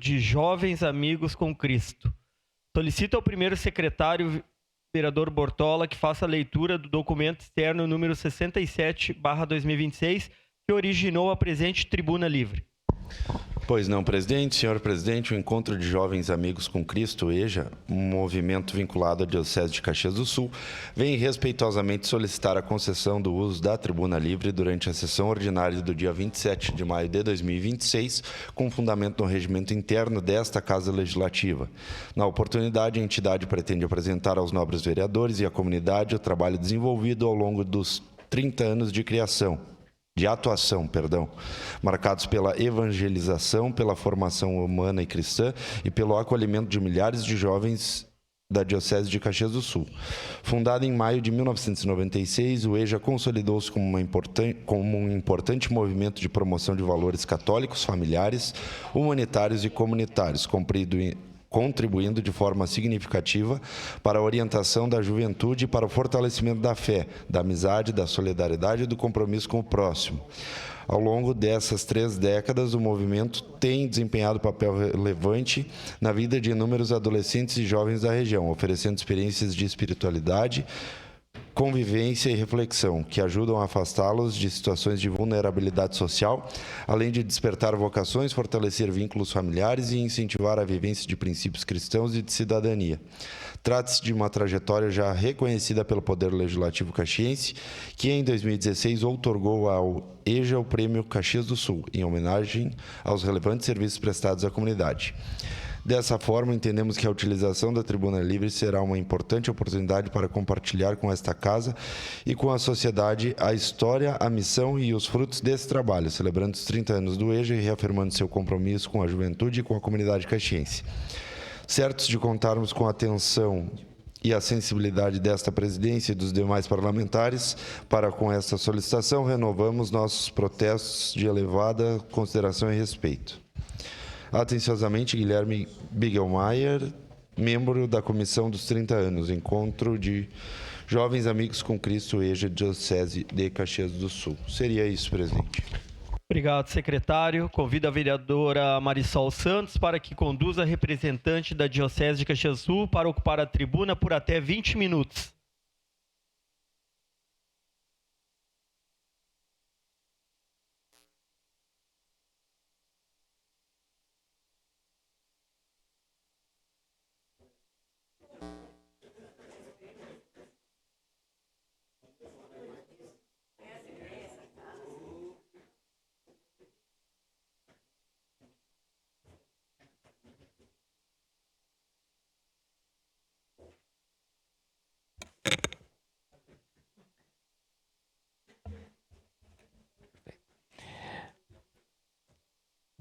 de Jovens Amigos com Cristo. Solicito ao primeiro secretário, vereador Bortola, que faça a leitura do documento externo número 67/2026, que originou a presente tribuna livre. Pois não, presidente. Senhor presidente, o Encontro de Jovens Amigos com Cristo, EJA, um movimento vinculado à Diocese de Caxias do Sul, vem respeitosamente solicitar a concessão do uso da tribuna livre durante a sessão ordinária do dia 27 de maio de 2026, com fundamento no regimento interno desta Casa Legislativa. Na oportunidade, a entidade pretende apresentar aos nobres vereadores e à comunidade o trabalho desenvolvido ao longo dos 30 anos de atuação, marcados pela evangelização, pela formação humana e cristã e pelo acolhimento de milhares de jovens da Diocese de Caxias do Sul. Fundado em maio de 1996, o EJA consolidou-se como um importante movimento de promoção de valores católicos, familiares, humanitários e comunitários, contribuindo de forma significativa para a orientação da juventude e para o fortalecimento da fé, da amizade, da solidariedade e do compromisso com o próximo. Ao longo dessas 3 décadas, o movimento tem desempenhado papel relevante na vida de inúmeros adolescentes e jovens da região, oferecendo experiências de espiritualidade, convivência e reflexão, que ajudam a afastá-los de situações de vulnerabilidade social, além de despertar vocações, fortalecer vínculos familiares e incentivar a vivência de princípios cristãos e de cidadania. Trata-se de uma trajetória já reconhecida pelo Poder Legislativo caxiense, que em 2016 outorgou ao EJA o Prêmio Caxias do Sul, em homenagem aos relevantes serviços prestados à comunidade. Dessa forma, entendemos que a utilização da tribuna livre será uma importante oportunidade para compartilhar com esta casa e com a sociedade a história, a missão e os frutos desse trabalho, celebrando os 30 anos do EJA e reafirmando seu compromisso com a juventude e com a comunidade caxiense. Certos de contarmos com a atenção e a sensibilidade desta presidência e dos demais parlamentares para com esta solicitação, renovamos nossos protestos de elevada consideração e respeito. Atenciosamente, Guilherme Bigelmaier, membro da Comissão dos 30 anos, Encontro de Jovens Amigos com Cristo, EJA, Diocese de Caxias do Sul. Seria isso, presidente. Obrigado, secretário. Convido a vereadora Marisol Santos para que conduza a representante da Diocese de Caxias do Sul para ocupar a tribuna por até 20 minutos.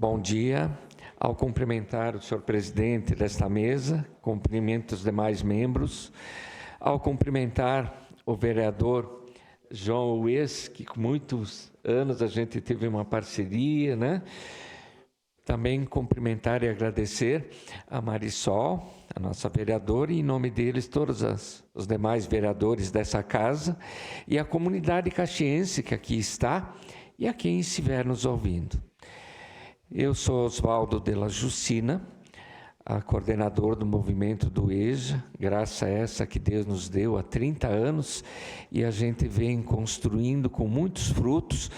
Bom dia. Ao cumprimentar o senhor presidente desta mesa, cumprimento os demais membros. Ao cumprimentar o vereador João Ues, que com muitos anos a gente teve uma parceria, né? Também cumprimentar e agradecer a Marisol, a nossa vereadora, e em nome deles todos os demais vereadores dessa casa e a comunidade caxiense que aqui está e a quem estiver nos ouvindo. Eu sou Oswaldo de la Justina, a coordenador do movimento do EJA, graças a essa que Deus nos deu há 30 anos, e a gente vem construindo com muitos frutos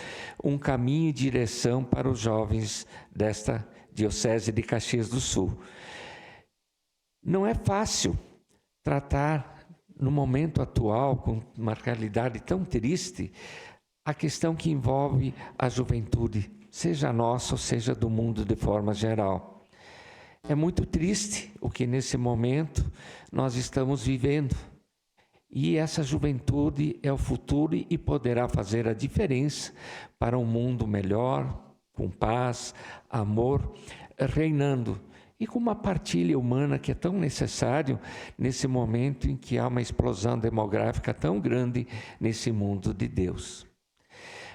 um caminho e direção para os jovens desta Diocese de Caxias do Sul. Não é fácil tratar, no momento atual, com uma realidade tão triste, a questão que envolve a juventude, seja nossa ou seja do mundo de forma geral. É muito triste o que nesse momento nós estamos vivendo. E essa juventude é o futuro e poderá fazer a diferença para um mundo melhor, com paz, amor, reinando. E com uma partilha humana que é tão necessário nesse momento em que há uma explosão demográfica tão grande nesse mundo de Deus.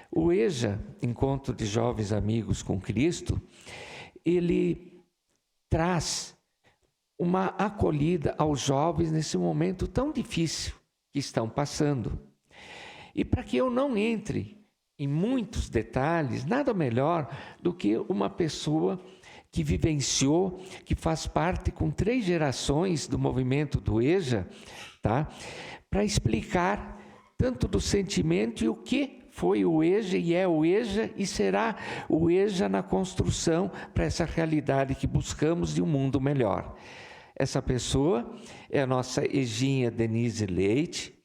O EJA, Encontro de Jovens Amigos com Cristo, ele traz uma acolhida aos jovens nesse momento tão difícil que estão passando. E para que eu não entre em muitos detalhes, nada melhor do que uma pessoa que vivenciou, que faz parte com 3 gerações do movimento do EJA, tá? Para explicar tanto do sentimento e o que foi o EJA e é o EJA e será o EJA na construção para essa realidade que buscamos de um mundo melhor. Essa pessoa é a nossa Eginha Denise Leite.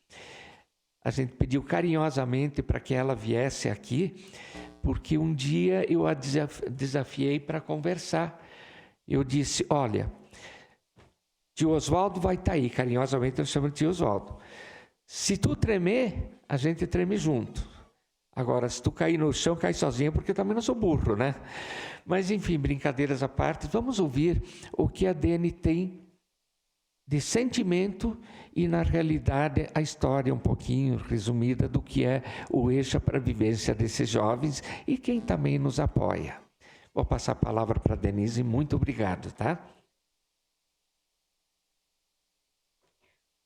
A gente pediu carinhosamente para que ela viesse aqui, porque um dia eu a desafiei para conversar. Eu disse, olha, tio Oswaldo vai estar aí, carinhosamente eu chamo de tio Oswaldo. Se tu tremer, a gente treme junto. Agora, se tu cair no chão, cai sozinho, porque eu também não sou burro, né? Mas, enfim, brincadeiras à parte, vamos ouvir o que a Dene tem de sentimento e, na realidade, a história um pouquinho resumida do que é o EJA para a vivência desses jovens e quem também nos apoia. Vou passar a palavra para a Denise, muito obrigado, tá?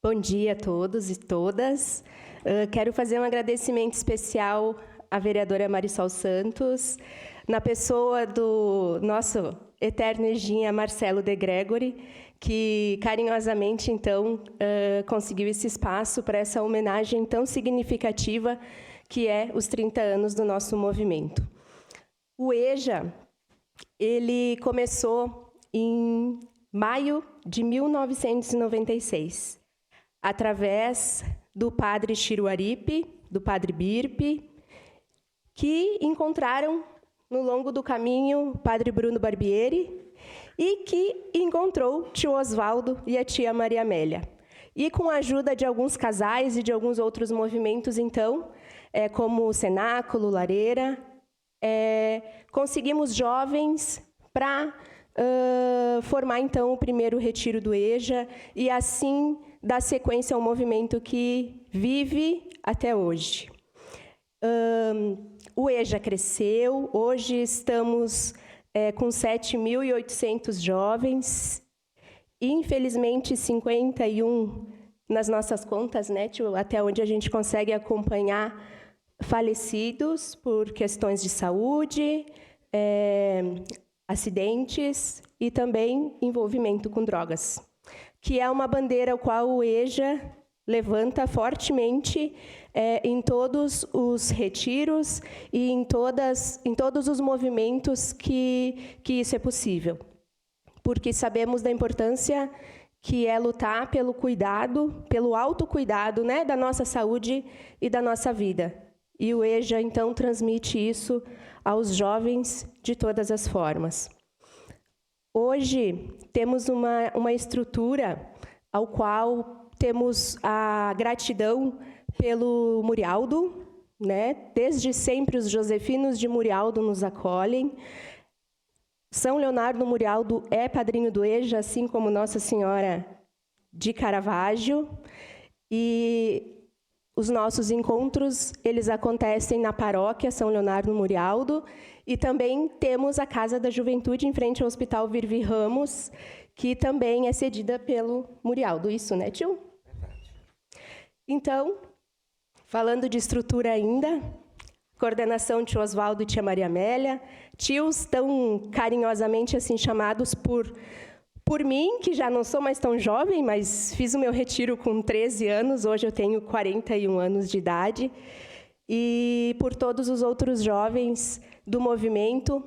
Bom dia a todos e todas. Quero fazer um agradecimento especial à vereadora Marisol Santos, na pessoa do nosso eterno Eginha Marcelo de Gregory, que carinhosamente, então, conseguiu esse espaço para essa homenagem tão significativa que é os 30 anos do nosso movimento. O EJA, ele começou em maio de 1996, através do padre Chiruaripe, do padre Birpe, que encontraram no longo do caminho o padre Bruno Barbieri e que encontrou tio Oswaldo e a tia Maria Amélia. E com a ajuda de alguns casais e de alguns outros movimentos, então, como o Cenáculo, Lareira, conseguimos jovens para formar, então, o primeiro retiro do EJA e, assim, dar sequência ao movimento que vive até hoje. O EJA cresceu, hoje estamos com 7.800 jovens, infelizmente 51 nas nossas contas, né, tio, até onde a gente consegue acompanhar falecidos por questões de saúde, acidentes e também envolvimento com drogas, que é uma bandeira a qual o EJA levanta fortemente em todos os retiros e em todos os movimentos que isso é possível. Porque sabemos da importância que é lutar pelo cuidado, pelo autocuidado, né, da nossa saúde e da nossa vida. E o EJA, então, transmite isso aos jovens de todas as formas. Hoje, temos uma estrutura ao qual temos a gratidão pelo Murialdo, né? Desde sempre os josefinos de Murialdo nos acolhem. São Leonardo Murialdo é padrinho do EJA, assim como Nossa Senhora de Caravaggio. E os nossos encontros, eles acontecem na paróquia São Leonardo Murialdo. E também temos a Casa da Juventude em frente ao Hospital Virvi Ramos, que também é cedida pelo Murialdo. Isso, né, tio? Então, falando de estrutura ainda, coordenação tio Oswaldo e tia Maria Amélia, tios tão carinhosamente assim chamados por mim, que já não sou mais tão jovem, mas fiz o meu retiro com 13 anos, hoje eu tenho 41 anos de idade, e por todos os outros jovens do movimento,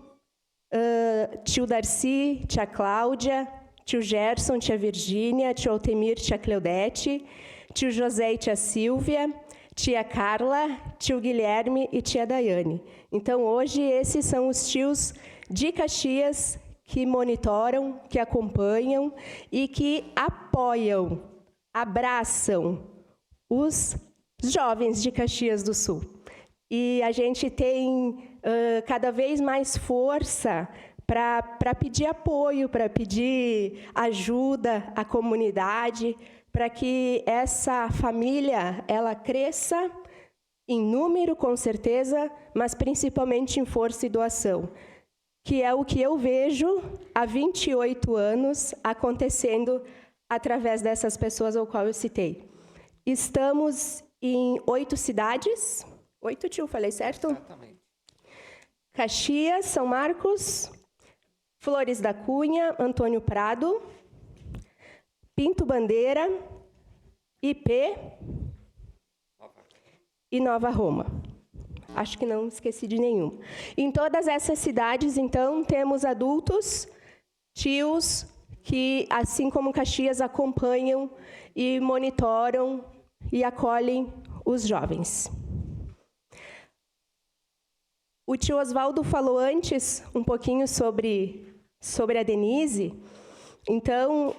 tio Darcy, tia Cláudia, tio Gerson, tia Virgínia, tio Altemir, tia Cleudete, tio José e tia Silvia, tia Carla, tio Guilherme e tia Daiane. Então, hoje, esses são os tios de Caxias que monitoram, que acompanham e que apoiam, abraçam os jovens de Caxias do Sul. E a gente tem cada vez mais força para pedir apoio, para pedir ajuda à comunidade, para que essa família ela cresça em número, com certeza, mas principalmente em força e doação, que é o que eu vejo há 28 anos acontecendo através dessas pessoas ao qual eu citei. Estamos em 8 cidades. 8, tio, falei certo? Exatamente. Caxias, São Marcos, Flores da Cunha, Antônio Prado, Pinto Bandeira, IP e Nova Roma. Acho que não esqueci de nenhum. Em todas essas cidades, então, temos adultos, tios, que, assim como Caxias, acompanham e monitoram e acolhem os jovens. O tio Oswaldo falou antes um pouquinho sobre a Denise. Então,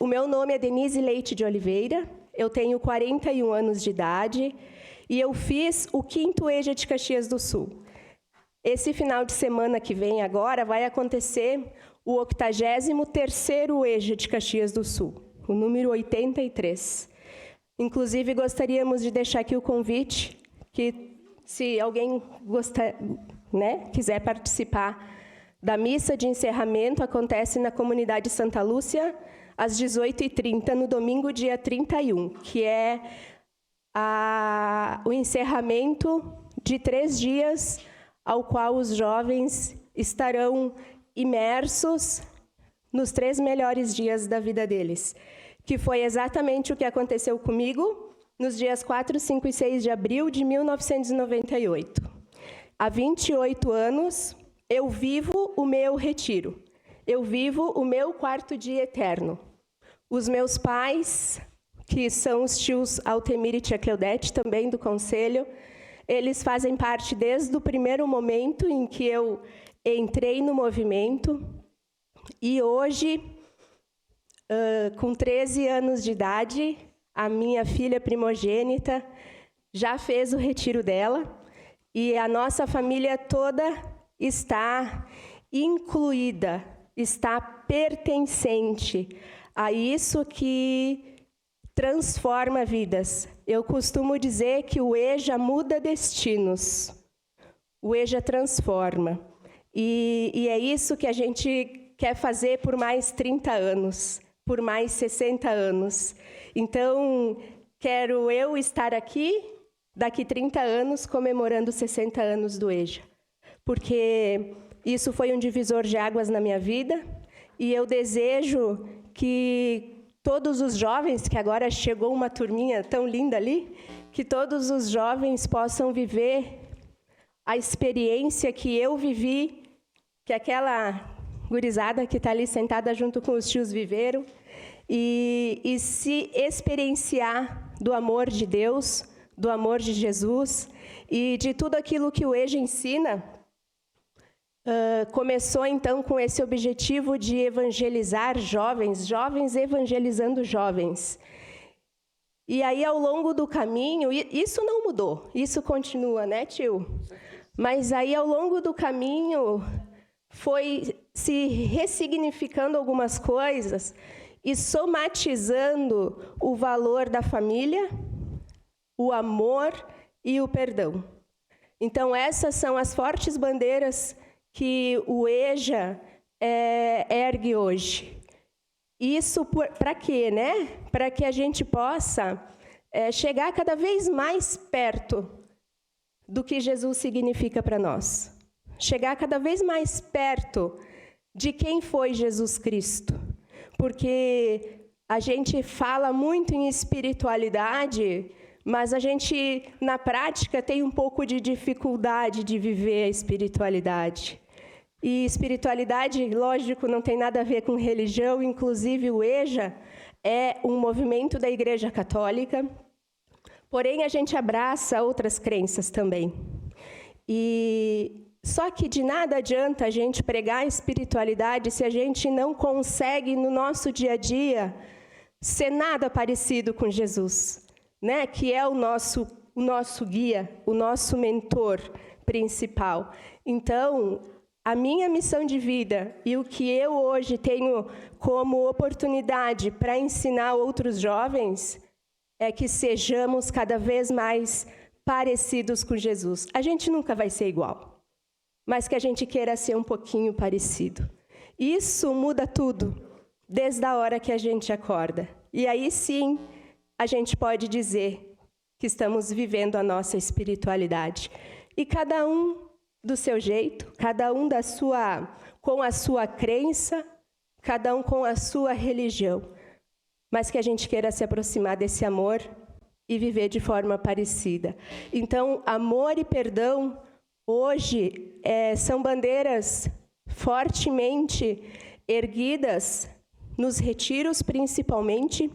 o meu nome é Denise Leite de Oliveira, eu tenho 41 anos de idade e eu fiz o 5º EJA de Caxias do Sul. Esse final de semana que vem agora vai acontecer o 83º EJA de Caxias do Sul, o número 83. Inclusive, gostaríamos de deixar aqui o convite, que se alguém quiser participar da missa de encerramento, acontece na comunidade Santa Lúcia, às 18h30, no domingo, dia 31, que é o encerramento de 3 dias, ao qual os jovens estarão imersos nos 3 melhores dias da vida deles, que foi exatamente o que aconteceu comigo nos dias 4, 5 e 6 de abril de 1998. Há 28 anos, eu vivo o meu retiro, eu vivo o meu 4º dia eterno. Os meus pais, que são os tios Altemir e tia Cleudete, também do conselho, eles fazem parte desde o primeiro momento em que eu entrei no movimento, e hoje, com 13 anos de idade, a minha filha primogênita já fez o retiro dela, e a nossa família toda está incluída, está pertencente a isso que transforma vidas. Eu costumo dizer que o EJA muda destinos, o EJA transforma. E é isso que a gente quer fazer por mais 30 anos, por mais 60 anos. Então, quero eu estar aqui, daqui 30 anos, comemorando 60 anos do EJA. Porque isso foi um divisor de águas na minha vida, e eu desejo que todos os jovens, que agora chegou uma turminha tão linda ali, que todos os jovens possam viver a experiência que eu vivi, que aquela gurizada que está ali sentada junto com os tios viveram, e se experienciar do amor de Deus, do amor de Jesus e de tudo aquilo que o EJA ensina. Começou, então, com esse objetivo de evangelizar jovens, jovens evangelizando jovens. E aí, ao longo do caminho, isso não mudou, isso continua, né, tio? Mas aí, ao longo do caminho, foi se ressignificando algumas coisas e somatizando o valor da família, o amor e o perdão. Então, essas são as fortes bandeiras que o EJA ergue hoje. Isso para quê, né? Para que a gente possa chegar cada vez mais perto do que Jesus significa para nós. Chegar cada vez mais perto de quem foi Jesus Cristo. Porque a gente fala muito em espiritualidade, mas a gente, na prática, tem um pouco de dificuldade de viver a espiritualidade. E espiritualidade, lógico, não tem nada a ver com religião, inclusive o EJA é um movimento da Igreja Católica, porém a gente abraça outras crenças também. E só que de nada adianta a gente pregar a espiritualidade se a gente não consegue, no nosso dia a dia, ser nada parecido com Jesus, né? Que é o nosso guia, o nosso mentor principal. Então, a minha missão de vida e o que eu hoje tenho como oportunidade para ensinar outros jovens é que sejamos cada vez mais parecidos com Jesus. A gente nunca vai ser igual, mas que a gente queira ser um pouquinho parecido. Isso muda tudo, desde a hora que a gente acorda. E aí sim, a gente pode dizer que estamos vivendo a nossa espiritualidade. E cada um do seu jeito, cada um da sua com a sua crença, cada um com a sua religião, mas que a gente queira se aproximar desse amor e viver de forma parecida. Então, amor e perdão, hoje, são bandeiras fortemente erguidas nos retiros, principalmente.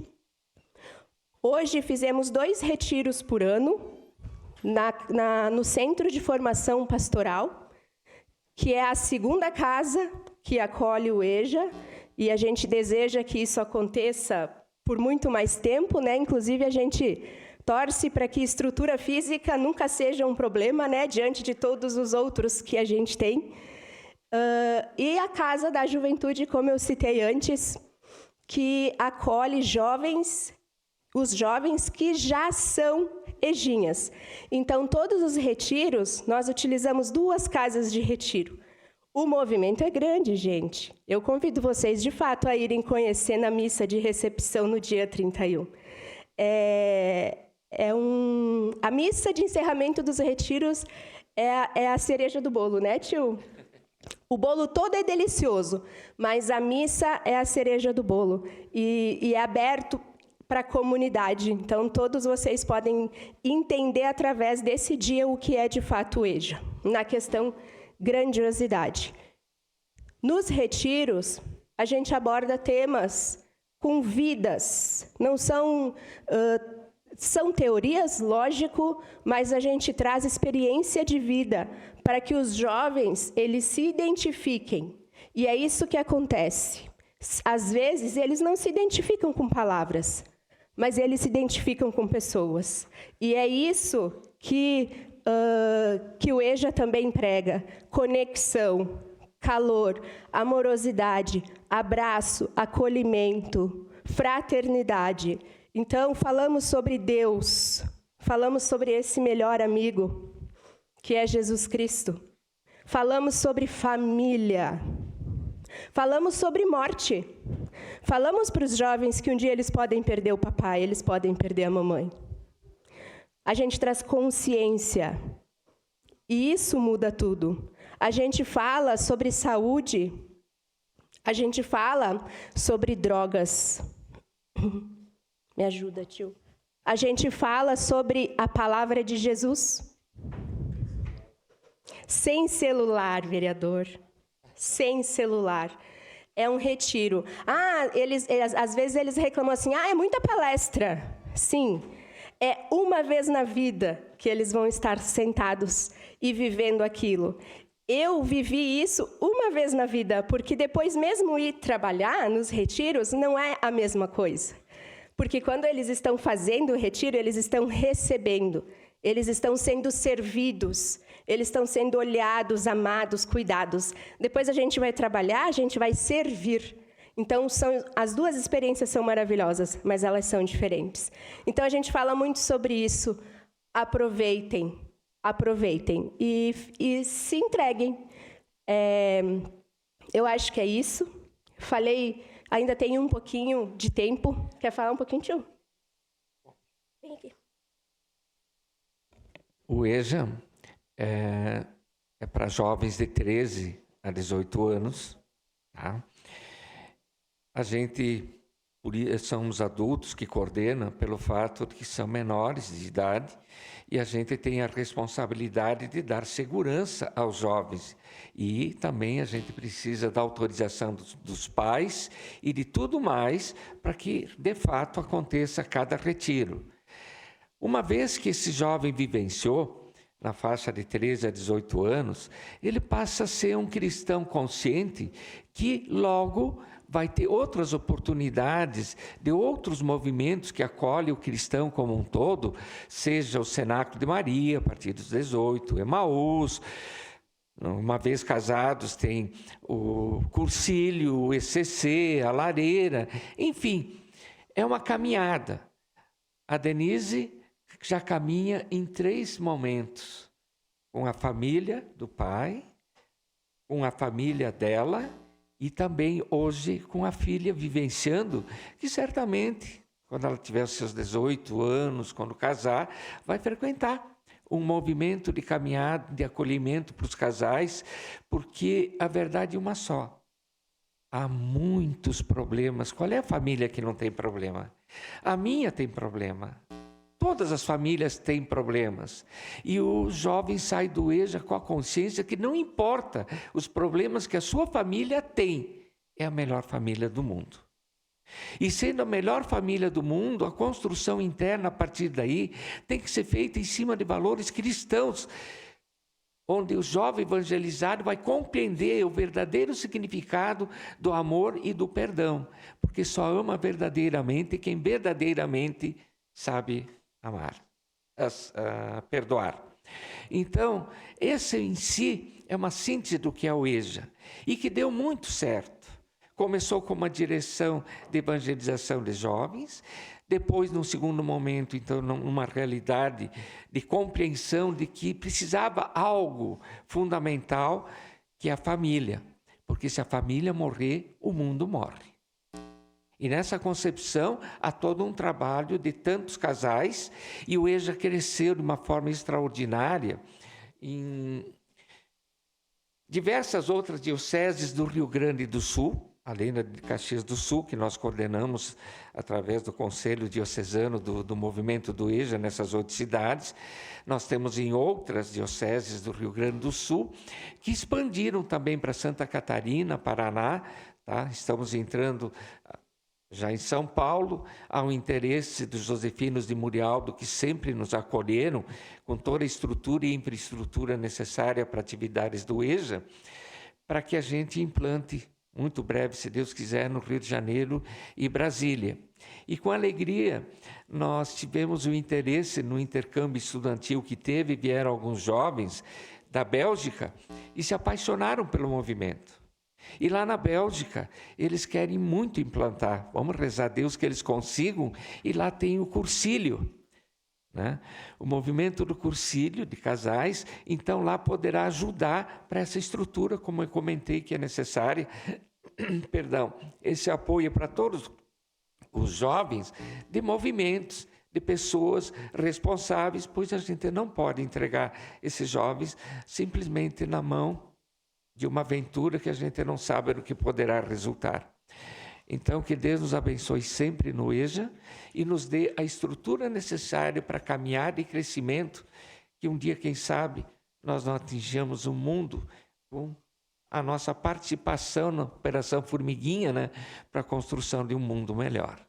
Hoje fizemos 2 retiros por ano no Centro de Formação Pastoral, que é a segunda casa que acolhe o EJA, e a gente deseja que isso aconteça por muito mais tempo, né? Inclusive, a gente torce para que estrutura física nunca seja um problema, né? Diante de todos os outros que a gente tem. E a Casa da Juventude, como eu citei antes, que acolhe os jovens que já são ejinhas. Então, todos os retiros, nós utilizamos 2 casas de retiro. O movimento é grande, gente. Eu convido vocês, de fato, a irem conhecer na missa de recepção no dia 31. A missa de encerramento dos retiros é a cereja do bolo, né, tio? O bolo todo é delicioso, mas a missa é a cereja do bolo. E é aberto para a comunidade. Então, todos vocês podem entender através desse dia o que é de fato o EJA, na questão grandiosidade. Nos retiros, a gente aborda temas com vidas. Não são teorias, lógico, mas a gente traz experiência de vida para que os jovens eles se identifiquem. E é isso que acontece. Às vezes, eles não se identificam com palavras, mas eles se identificam com pessoas. E é isso que o EJA também prega: conexão, calor, amorosidade, abraço, acolhimento, fraternidade. Então, falamos sobre Deus, falamos sobre esse melhor amigo, que é Jesus Cristo. Falamos sobre família. Falamos sobre morte. Falamos para os jovens que um dia eles podem perder o papai, eles podem perder a mamãe. A gente traz consciência. E isso muda tudo. A gente fala sobre saúde. A gente fala sobre drogas. Me ajuda, tio. A gente fala sobre a palavra de Jesus. Sem celular, vereador. Sem celular. É um retiro. Às vezes eles reclamam assim, é muita palestra. Sim, é uma vez na vida que eles vão estar sentados e vivendo aquilo. Eu vivi isso uma vez na vida, porque depois mesmo ir trabalhar nos retiros não é a mesma coisa. Porque quando eles estão fazendo o retiro, eles estão recebendo, eles estão sendo servidos, eles estão sendo olhados, amados, cuidados. Depois a gente vai trabalhar, a gente vai servir. Então, as 2 experiências são maravilhosas, mas elas são diferentes. Então, a gente fala muito sobre isso. Aproveitem e se entreguem. Eu acho que é isso. Falei, ainda tem um pouquinho de tempo. Quer falar um pouquinho, tio? Vem aqui. O EJA é para jovens de 13 a 18 anos. Tá? A gente, são os adultos que coordenam pelo fato de que são menores de idade e a gente tem a responsabilidade de dar segurança aos jovens. E também a gente precisa da autorização dos pais e de tudo mais para que, de fato, aconteça cada retiro. Uma vez que esse jovem vivenciou, na faixa de 13 a 18 anos, ele passa a ser um cristão consciente que logo vai ter outras oportunidades de outros movimentos que acolhem o cristão como um todo, seja o Cenáculo de Maria, a partir dos 18, Emaús. Uma vez casados, tem o Cursílio, o ECC, a Lareira, enfim, é uma caminhada. A Denise já caminha em 3 momentos, com a família do pai, com a família dela e também hoje com a filha vivenciando, que certamente, quando ela tiver os seus 18 anos, quando casar, vai frequentar um movimento de caminhada, de acolhimento para os casais, porque a verdade é uma só. Há muitos problemas. Qual é a família que não tem problema? A minha tem problema. Todas as famílias têm problemas. E o jovem sai do EJA com a consciência que não importa os problemas que a sua família tem, é a melhor família do mundo. E sendo a melhor família do mundo, a construção interna a partir daí tem que ser feita em cima de valores cristãos, onde o jovem evangelizado vai compreender o verdadeiro significado do amor e do perdão, porque só ama verdadeiramente quem verdadeiramente sabe amar, perdoar. Então, esse em si é uma síntese do que é o EJA, e que deu muito certo. Começou com uma direção de evangelização de jovens, depois, num segundo momento, então, numa realidade de compreensão de que precisava algo fundamental, que é a família. Porque se a família morrer, o mundo morre. E nessa concepção, há todo um trabalho de tantos casais, e o EJA cresceu de uma forma extraordinária em diversas outras dioceses do Rio Grande do Sul, além de Caxias do Sul, que nós coordenamos através do Conselho Diocesano do movimento do EJA nessas outras cidades. Nós temos em outras dioceses do Rio Grande do Sul, que expandiram também para Santa Catarina, Paraná. Tá? Estamos entrando já em São Paulo, há um interesse dos josefinos de Murialdo, que sempre nos acolheram, com toda a estrutura e infraestrutura necessária para atividades do EJA, para que a gente implante muito breve, se Deus quiser, no Rio de Janeiro e Brasília. E com alegria, nós tivemos o interesse no intercâmbio estudantil que teve, vieram alguns jovens da Bélgica e se apaixonaram pelo movimento. E lá na Bélgica, eles querem muito implantar, vamos rezar a Deus que eles consigam, e lá tem o cursílio, né? O movimento do cursílio de casais, então lá poderá ajudar para essa estrutura, como eu comentei, que é necessária. Perdão, esse apoio para todos os jovens de movimentos, de pessoas responsáveis, pois a gente não pode entregar esses jovens simplesmente na mão de uma aventura que a gente não sabe no que poderá resultar. Então, que Deus nos abençoe sempre no EJA e nos dê a estrutura necessária para caminhada e crescimento, que um dia, quem sabe, nós não atinjamos o mundo com a nossa participação na Operação Formiguinha, né, para a construção de um mundo melhor.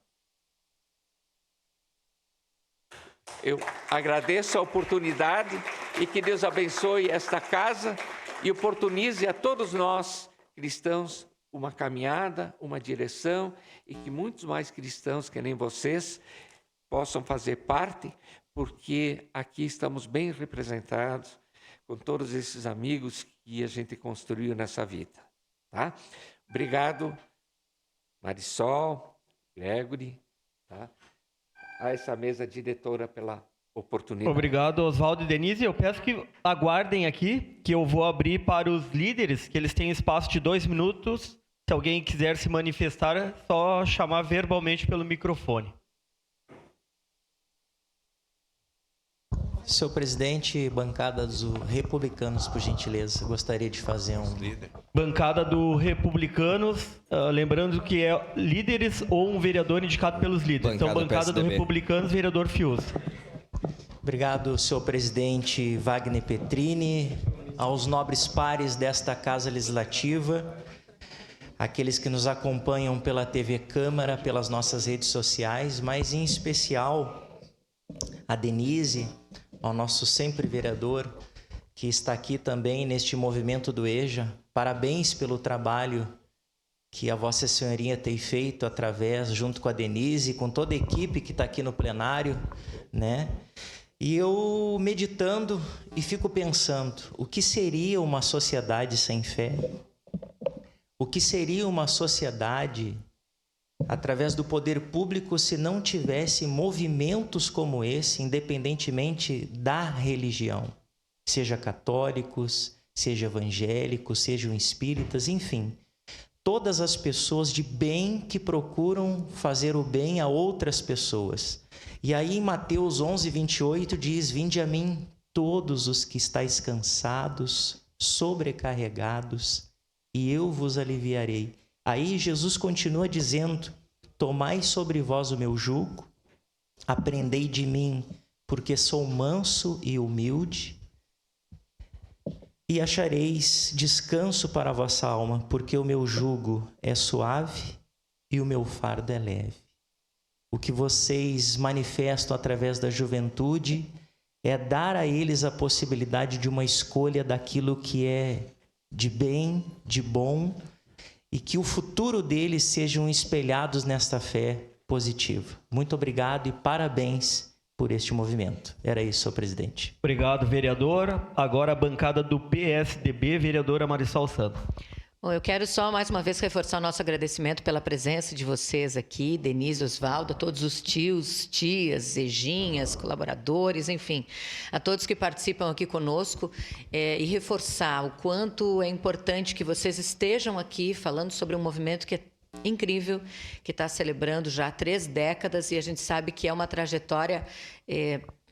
Eu agradeço a oportunidade e que Deus abençoe esta casa e oportunize a todos nós, cristãos, uma caminhada, uma direção, e que muitos mais cristãos, que nem vocês, possam fazer parte, porque aqui estamos bem representados com todos esses amigos que a gente construiu nessa vida. Tá? Obrigado, Marisol, Gregory, tá? A essa mesa diretora pela oportunidade. Obrigado, Oswaldo e Denise. Eu peço que aguardem aqui, que eu vou abrir para os líderes, que eles têm espaço de 2 minutos. Se alguém quiser se manifestar, é só chamar verbalmente pelo microfone. Senhor presidente, bancada dos republicanos, por gentileza, gostaria de fazer um... Bancada do Republicanos, lembrando que é líderes ou um vereador indicado pelos líderes. Então, bancada do Republicanos, vereador Fiuza. Obrigado, senhor presidente Wagner Petrini, aos nobres pares desta Casa Legislativa, aqueles que nos acompanham pela TV Câmara, pelas nossas redes sociais, mas em especial a Denise, ao nosso sempre vereador, que está aqui também neste movimento do EJA. Parabéns pelo trabalho que a Vossa Senhoria tem feito através, junto com a Denise, com toda a equipe que está aqui no plenário, né? E eu meditando e fico pensando, o que seria uma sociedade sem fé? O que seria uma sociedade através do poder público se não tivesse movimentos como esse, independentemente da religião? Seja católicos, seja evangélicos, sejam espíritas, enfim. Todas as pessoas de bem que procuram fazer o bem a outras pessoas. E aí em Mateus 11, 28 diz, vinde a mim, todos os que estáis cansados, sobrecarregados, e eu vos aliviarei. Aí Jesus continua dizendo: tomai sobre vós o meu jugo, aprendei de mim, porque sou manso e humilde, e achareis descanso para a vossa alma, porque o meu jugo é suave e o meu fardo é leve. O que vocês manifestam através da juventude é dar a eles a possibilidade de uma escolha daquilo que é de bem, de bom, e que o futuro deles sejam espelhados nesta fé positiva. Muito obrigado e parabéns por este movimento. Era isso, senhor presidente. Obrigado, vereador. Agora a bancada do PSDB, vereadora Marisol Santos. Bom, eu quero só mais uma vez reforçar o nosso agradecimento pela presença de vocês aqui, Denise, Osvaldo, a todos os tios, tias, Eginhas, colaboradores, enfim, a todos que participam aqui conosco, e reforçar o quanto é importante que vocês estejam aqui falando sobre um movimento que é incrível, que está celebrando já 3 décadas, e a gente sabe que é uma trajetória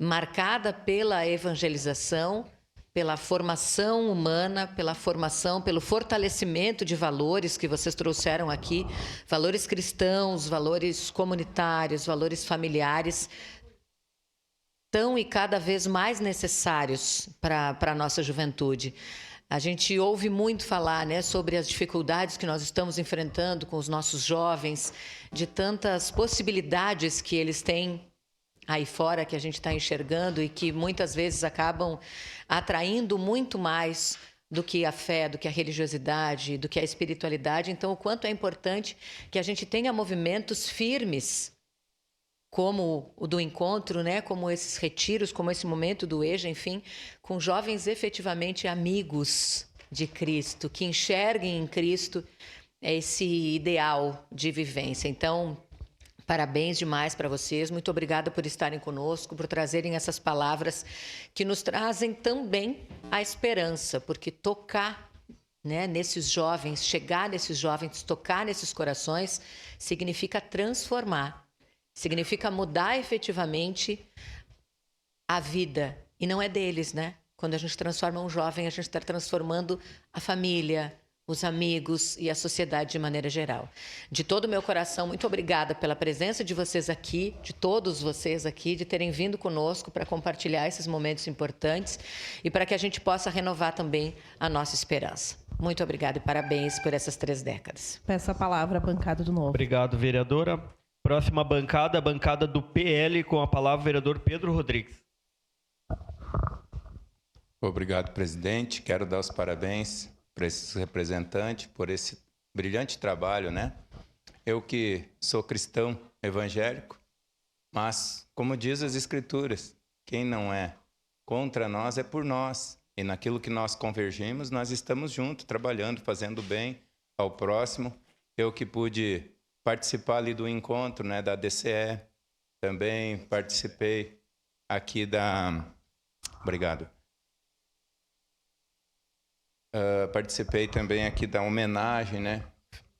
marcada pela evangelização, pela formação humana, pela formação, pelo fortalecimento de valores que vocês trouxeram aqui, valores cristãos, valores comunitários, valores familiares, tão e cada vez mais necessários para a nossa juventude. A gente ouve muito falar, né, sobre as dificuldades que nós estamos enfrentando com os nossos jovens, de tantas possibilidades que eles têm aí fora, que a gente está enxergando e que muitas vezes acabam atraindo muito mais do que a fé, do que a religiosidade, do que a espiritualidade. Então, o quanto é importante que a gente tenha movimentos firmes, como o do encontro, né? Como esses retiros, como esse momento do EJA, enfim, com jovens efetivamente amigos de Cristo, que enxerguem em Cristo esse ideal de vivência. Então, parabéns demais para vocês, muito obrigada por estarem conosco, por trazerem essas palavras que nos trazem também a esperança, porque tocar, né, nesses jovens, chegar nesses jovens, tocar nesses corações, significa transformar, significa mudar efetivamente a vida, e não é deles, né? Quando a gente transforma um jovem, a gente está transformando a família, os amigos e a sociedade de maneira geral. De todo o meu coração, muito obrigada pela presença de vocês aqui, de todos vocês aqui, de terem vindo conosco para compartilhar esses momentos importantes e para que a gente possa renovar também a nossa esperança. Muito obrigada e parabéns por essas 3 décadas. Peço a palavra à bancada do Novo. Obrigado, vereadora. Próxima bancada, a bancada do PL, com a palavra o vereador Pedro Rodrigues. Obrigado, presidente. Quero dar os parabéns para esses representantes, por esse brilhante trabalho, né? Eu que sou cristão evangélico, mas, como diz as Escrituras, quem não é contra nós é por nós. E naquilo que nós convergimos, nós estamos juntos, trabalhando, fazendo bem ao próximo. Eu que pude participar ali do encontro, né, da DCE, também participei aqui da... Obrigado. Participei também aqui da homenagem, né,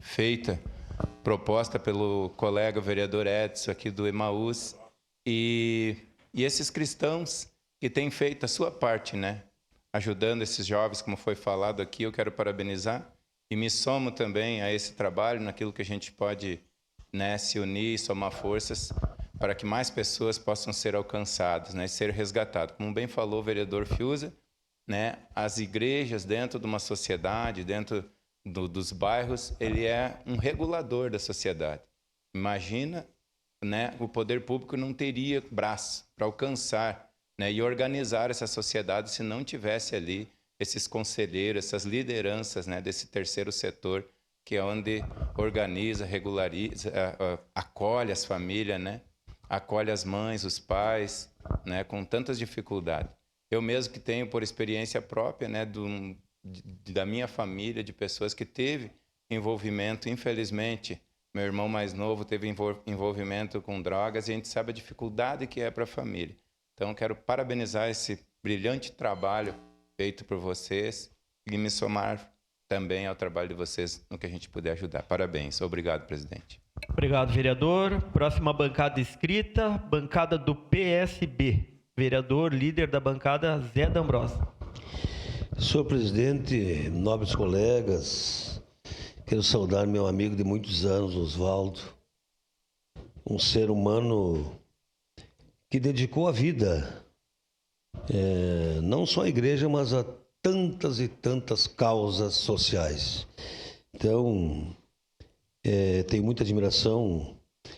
feita, proposta pelo colega vereador Edson aqui do Emaús, e esses cristãos que têm feito a sua parte, né, ajudando esses jovens, como foi falado aqui, eu quero parabenizar e me somo também a esse trabalho, naquilo que a gente pode, né, se unir, somar forças para que mais pessoas possam ser alcançadas, né, ser resgatadas. Como bem falou o vereador Fiuza, né, as igrejas dentro de uma sociedade, dentro dos bairros, ele é um regulador da sociedade. Imagina, né, o poder público não teria braço para alcançar, né, e organizar essa sociedade se não tivesse ali esses conselheiros, essas lideranças, né, desse terceiro setor, que é onde organiza, regulariza, acolhe as famílias, né, acolhe as mães, os pais, né, com tantas dificuldades. Eu mesmo que tenho por experiência própria, né, da minha família, de pessoas que teve envolvimento, infelizmente, meu irmão mais novo teve envolvimento com drogas, e a gente sabe a dificuldade que é para a família. Então, quero parabenizar esse brilhante trabalho feito por vocês e me somar também ao trabalho de vocês no que a gente puder ajudar. Parabéns. Obrigado, presidente. Obrigado, vereador. Próxima bancada escrita, bancada do PSB. Vereador, líder da bancada, Zé D'Ambrosio. Senhor presidente, nobres colegas, quero saudar meu amigo de muitos anos, Osvaldo, um ser humano que dedicou a vida, não só à igreja, mas a tantas e tantas causas sociais. Então, tenho muita admiração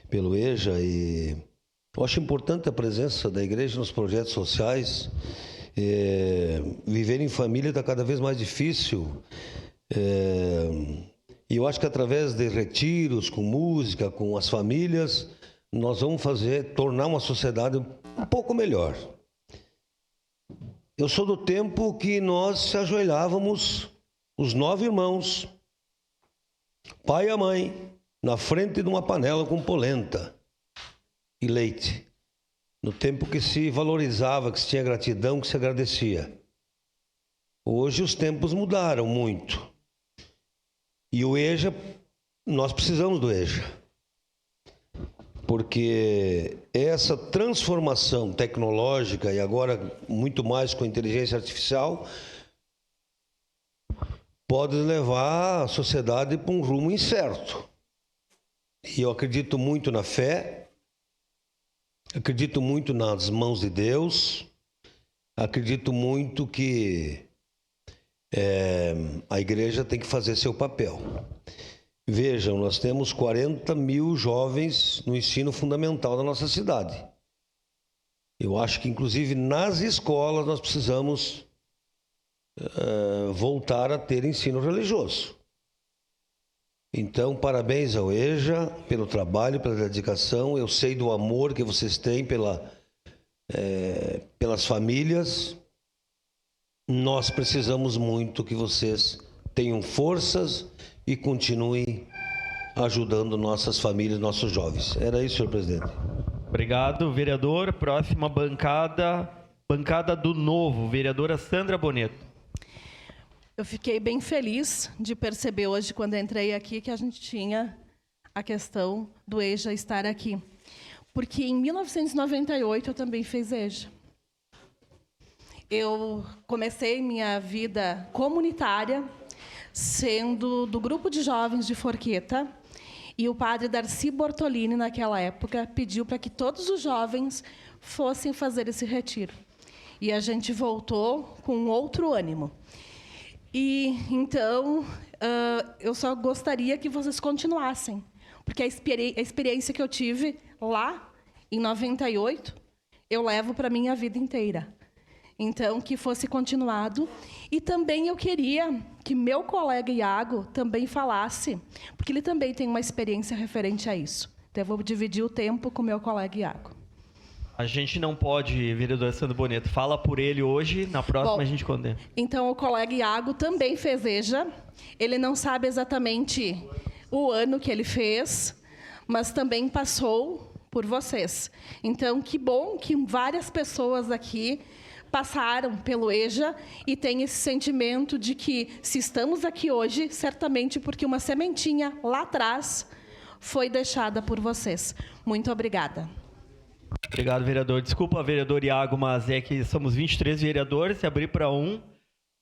pelo EJA e eu acho importante a presença da igreja nos projetos sociais. Viver em família está cada vez mais difícil. E eu acho que através de retiros, com música, com as famílias, nós vamos tornar uma sociedade um pouco melhor. Eu sou do tempo que nós se ajoelhávamos, os 9 irmãos, pai e a mãe, na frente de uma panela com polenta e leite. No tempo que se valorizava, que se tinha gratidão, que se agradecia. Hoje os tempos mudaram muito. E o EJA, nós precisamos do EJA. Porque essa transformação tecnológica, e agora muito mais com a inteligência artificial, pode levar a sociedade para um rumo incerto. E eu acredito muito na fé, acredito muito nas mãos de Deus, acredito muito que a igreja tem que fazer seu papel. Vejam, nós temos 40 mil jovens no ensino fundamental da nossa cidade. Eu acho que, inclusive, nas escolas nós precisamos voltar a ter ensino religioso. Então, parabéns ao EJA pelo trabalho, pela dedicação. Eu sei do amor que vocês têm pelas famílias. Nós precisamos muito que vocês tenham forças e continuem ajudando nossas famílias, nossos jovens. Era isso, senhor presidente. Obrigado, vereador. Próxima bancada, bancada do Novo, vereadora Sandra Boneto. Eu fiquei bem feliz de perceber hoje, quando entrei aqui, que a gente tinha a questão do EJA estar aqui. Porque em 1998 eu também fiz EJA. Eu comecei minha vida comunitária sendo do grupo de jovens de Forqueta, e o padre Darcy Bortolini, naquela época, pediu para que todos os jovens fossem fazer esse retiro. E a gente voltou com outro ânimo. E, então, eu só gostaria que vocês continuassem, porque a experiência que eu tive lá, em 98, eu levo para a minha vida inteira. Então, que fosse continuado. E também eu queria que meu colega Iago também falasse, porque ele também tem uma experiência referente a isso. Então, eu vou dividir o tempo com meu colega Iago. A gente não pode, vereador Sandro Boneto, fala por ele hoje, na próxima a gente condena. Então, o colega Iago também fez EJA. Ele não sabe exatamente o ano que ele fez, mas também passou por vocês. Então, que bom que várias pessoas aqui passaram pelo EJA e têm esse sentimento de que, se estamos aqui hoje, certamente porque uma sementinha lá atrás foi deixada por vocês. Muito obrigada. Obrigado, vereador. Desculpa, vereador Iago, mas é que somos 23 vereadores, se abrir para um.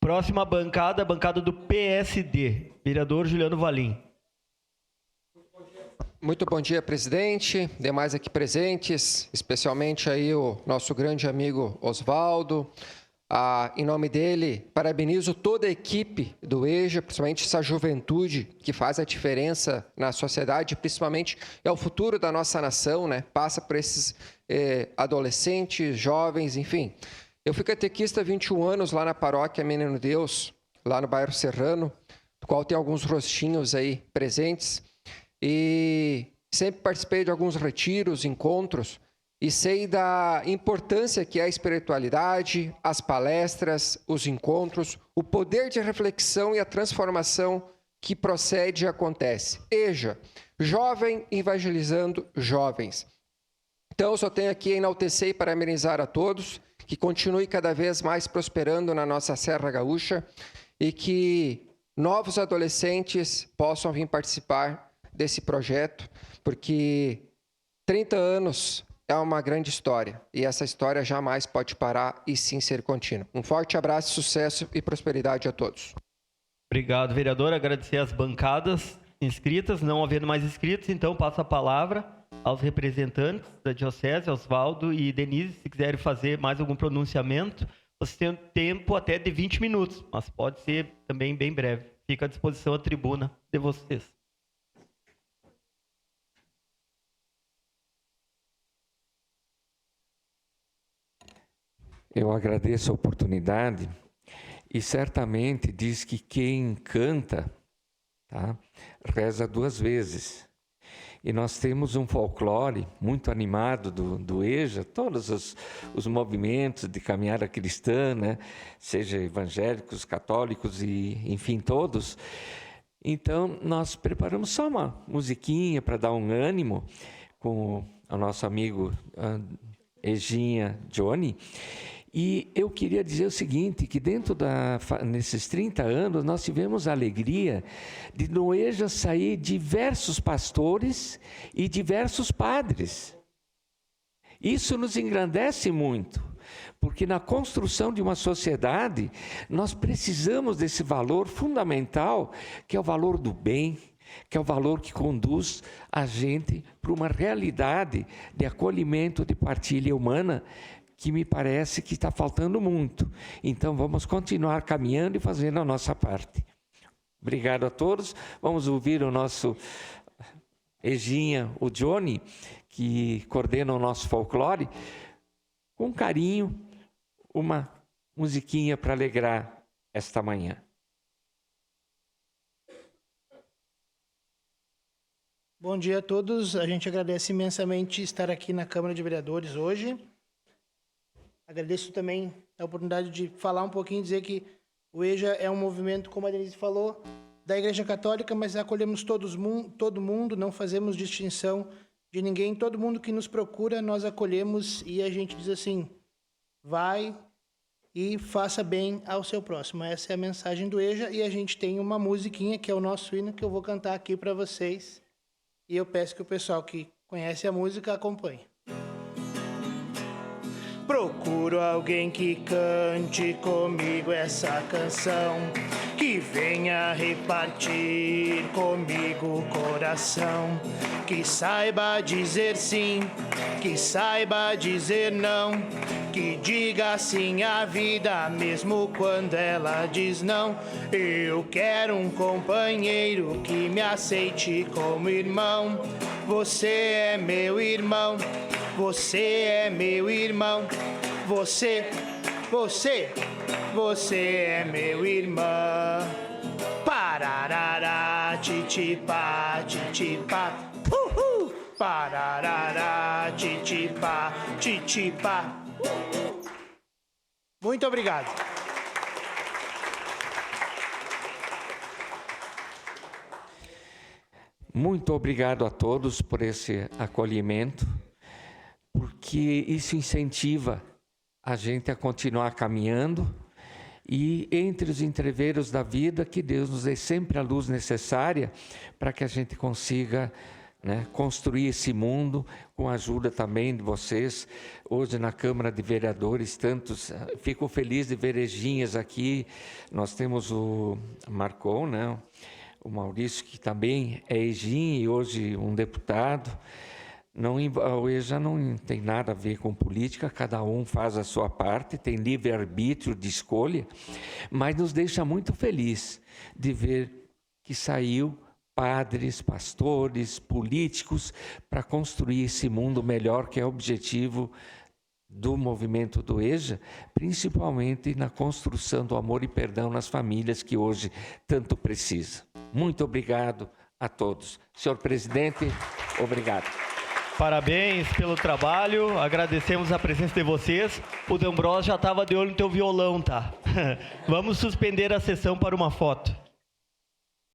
Próxima bancada, a bancada do PSD. Vereador Juliano Valim. Muito bom dia, presidente, demais aqui presentes, especialmente aí o nosso grande amigo Osvaldo. Em nome dele, parabenizo toda a equipe do EJA, principalmente essa juventude que faz a diferença na sociedade, principalmente é o futuro da nossa nação, né? Passa por esses adolescentes, jovens, enfim. Eu fui catequista há 21 anos lá na paróquia Menino Deus, lá no bairro Serrano, do qual tem alguns rostinhos aí presentes. E sempre participei de alguns retiros, encontros, e sei da importância que é a espiritualidade, as palestras, os encontros, o poder de reflexão e a transformação que procede e acontece. EJA, jovem evangelizando jovens. Então, eu só tenho aqui a enaltecer e parabenizar a todos, que continue cada vez mais prosperando na nossa Serra Gaúcha e que novos adolescentes possam vir participar desse projeto, porque 30 anos é uma grande história e essa história jamais pode parar e sim ser contínua. Um forte abraço, sucesso e prosperidade a todos. Obrigado, vereador. Agradecer as bancadas inscritas. Não havendo mais inscritos, então passo a palavra aos representantes da Diocese, Osvaldo e Denise, se quiserem fazer mais algum pronunciamento. Vocês têm tempo até de 20 minutos, mas pode ser também bem breve. Fica à disposição a tribuna de vocês. Eu agradeço a oportunidade e certamente diz que quem canta, tá, reza 2 vezes. E nós temos um folclore muito animado do EJA, todos os movimentos de caminhada cristã, né? Seja evangélicos, católicos e, enfim, todos. Então, nós preparamos só uma musiquinha para dar um ânimo com o nosso amigo Ejinha Johnny. E eu queria dizer o seguinte, que nesses 30 anos, nós tivemos a alegria de no EJA sair diversos pastores e diversos padres. Isso nos engrandece muito, porque na construção de uma sociedade, nós precisamos desse valor fundamental, que é o valor do bem, que é o valor que conduz a gente para uma realidade de acolhimento, de partilha humana, que me parece que está faltando muito. Então, vamos continuar caminhando e fazendo a nossa parte. Obrigado a todos. Vamos ouvir o nosso Ejinha, o Johnny, que coordena o nosso folclore, com carinho, uma musiquinha para alegrar esta manhã. Bom dia a todos. A gente agradece imensamente estar aqui na Câmara de Vereadores hoje. Agradeço também a oportunidade de falar um pouquinho, dizer que o EJA é um movimento, como a Denise falou, da Igreja Católica, mas acolhemos todo mundo, não fazemos distinção de ninguém. Todo mundo que nos procura, nós acolhemos e a gente diz assim, vai e faça bem ao seu próximo. Essa é a mensagem do EJA e a gente tem uma musiquinha, que é o nosso hino, que eu vou cantar aqui para vocês. E eu peço que o pessoal que conhece a música acompanhe. Procuro alguém que cante comigo essa canção, que venha repartir comigo o coração, que saiba dizer sim, que saiba dizer não, que diga sim à vida mesmo quando ela diz não. Eu quero um companheiro que me aceite como irmão. Você é meu irmão, você é meu irmão, você é meu irmão. Pararará, titipá, titipá, pararará, titipá, titipá. Muito obrigado. Muito obrigado a todos por esse acolhimento, porque isso incentiva a gente a continuar caminhando e entre os entreveros da vida, que Deus nos dê sempre a luz necessária para que a gente consiga, né, construir esse mundo com a ajuda também de vocês. Hoje na Câmara de Vereadores, fico feliz de ver Ejinhas aqui. Nós temos o Marcon, né? O Maurício, que também é Ejinha e hoje um deputado. O EJA não tem nada a ver com política, cada um faz a sua parte, tem livre-arbítrio de escolha, mas nos deixa muito feliz de ver que saiu padres, pastores, políticos para construir esse mundo melhor, que é o objetivo do movimento do EJA, principalmente na construção do amor e perdão nas famílias que hoje tanto precisam. Muito obrigado a todos. Senhor presidente, obrigado. Parabéns pelo trabalho, agradecemos a presença de vocês. O D'Ambrosio já estava de olho no teu violão, tá? Vamos suspender a sessão para uma foto.